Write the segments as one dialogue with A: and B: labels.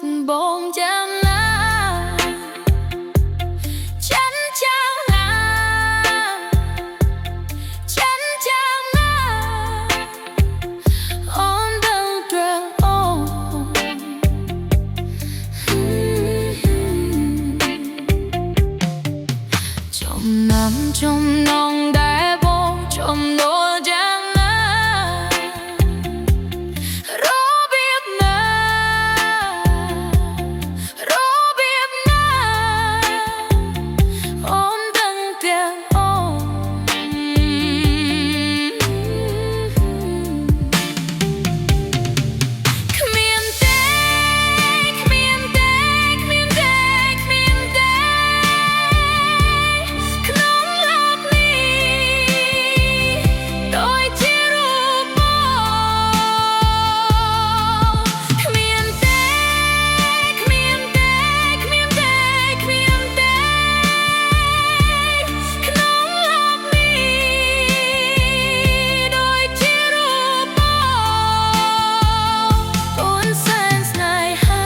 A: ចិត្តបងចាំណាฉันចាំណាฉันចាំណាអូនដឹងត្រូវអូចំចំណងដែលបងចំណូលចាំណារបៀបណាអូនដឹងទាំងអូគ្មានទេគ្មានទេគ្មានទេគ្មានទេក្នុងលោកនេះដូចជារូបបងគ្មានទេគ្មានទេគ្មានទេគ្មានទេក្នុងលោកនេះដូចជារូបបងអូនសែនស្នេហា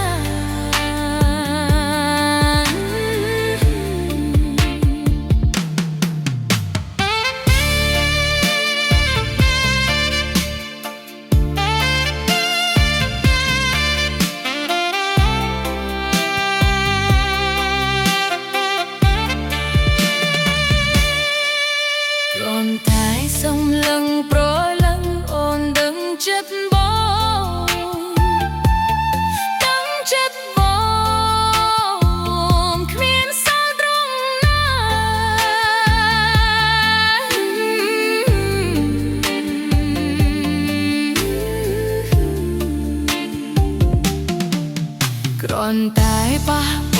A: គ្រាន់តែសំឡឹងប្រលឹងអូនដឹងចិត្តបងដឹងចិត្តបងគ្មានសល់ត្រង់ណាគ្រាន់តែប៉ះ